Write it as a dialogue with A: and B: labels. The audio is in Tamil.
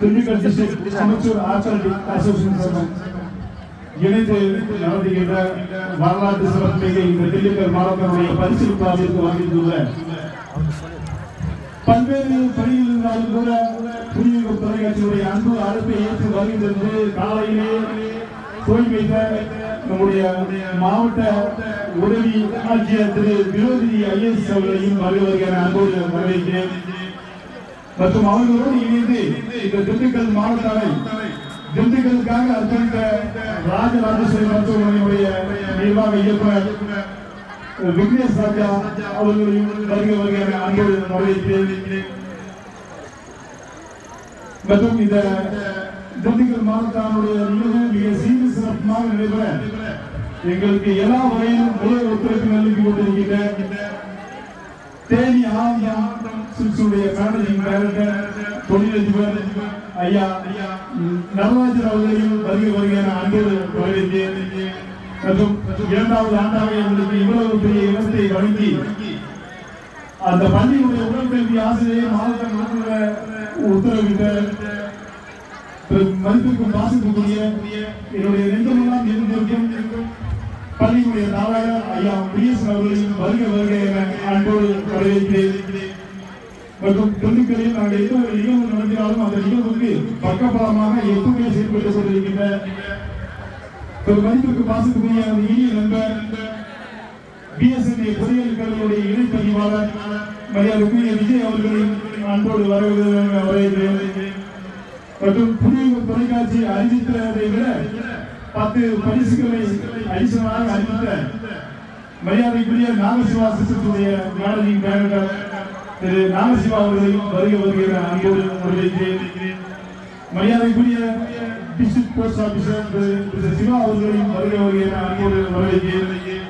A: Dindigul district amateur archery association இணைந்து நடத்துகின்ற வரலாற்று சிறப்புமிகு இந்த திண்டுக்கல் மாவட்டத்தினுடைய பரிசு விழாவிற்கு வந்திருந்துள்ள பல்வேறு பணியில் இருந்தாலும் கூட புதிய தொலைக்காட்சியுடைய அன்பு அழைப்பை ஏற்று வருகின்றது. காலையிலே போய் வைத்த நம்முடைய மாவட்ட உதவி ஆட்சியர் திரு விரோதி ஐஏஎஸ் அவர்களையும் வருகிற அன்போடு வரவேற்கிறேன். மற்றும் அவர்களோடு இணைந்து இந்த திண்டுக்கல் மாவட்டத்தை திண்டுக்கலுக்காக அர்ப்பணித்த ராஜராஜேஸ்வரி மருத்துவமனையுடைய நிர்வாக இயக்குனர் விக்னேஷ் ராஜா அவர்களையும் வருகிற அன்போடு வரவேற்கிறேன். மற்றும் இந்த திண்டுக்கல் மாவட்டத்தினுடைய நிகழ்வு மிக சீர்கு சிறப்பாக நடைபெற எங்களுக்கு எல்லா வகையிலும் முழு ஒத்துழைப்பு நல்கி கொண்டிருக்கின்ற தேனி ஆந்திரம் சிறுசுடைய மேனேஜிங் டைரக்டர் தொழிலதிபர் ஐயா நடராஜன் அவர்களையும் வருகிற அன்போடு வரவேற்கிறேன். மற்றும் இரண்டாவது ஆண்டாக எங்களுக்கு இவ்வளவு பெரிய இடத்தை வழங்கி அந்த பள்ளியுடைய உடற்கல்வி ஆசிரியர் மாவட்ட நடத்துகிற உத்தரவிட்ட மதிப்பிற்கும் வாசிக்கக்கூடிய என்னுடைய நெஞ்சமெல்லாம் இருந்திருக்கும் பள்ளியுடைய நாவலர் ஐயா பிஎஸ் அவர்களையும் வருகிற அன்போடு வரவேற்கிறேன். மற்றும் திண்டுக்கல்லில் நாங்கள் எந்த ஒரு நிகழ்வு நடத்தினாலும் அந்த நிகழ்வுக்கு பக்கபலமாக எப்பவுமே செயல்பட்டுக் கொண்டிருக்கின்ற மதிப்பிற்கு வாசிக்கக்கூடிய அந்த இனிய நண்பர் பிஎஸ்என்ஏ பொறியியல் கல்வியுடைய இணைப்பதிவாளர் மரியாதைக்குரிய விஜய் அவர்களையும் அன்போடு வரவேற்கிறேன். மற்றும் புதிய தொலைக்காட்சி அறிவித்ததை விட 10 பரிசுகளை அடிஷனலாக அறிவித்த மரியாதைக்குரிய நாகசிவா சிஸ்டத்துடைய மேனேஜிங் டைரக்டர் திரு நாகசிவா அவர்களையும் வருகிற அன்போடு வரவேற்கிறேன். மரியாதைக்குரிய டிஸ்ட்ரிக்ட் போஸ்ட் ஆபீசர் திரு சிவா அவர்களையும் வருகிற அன்போடு வரவேற்கிறேன்.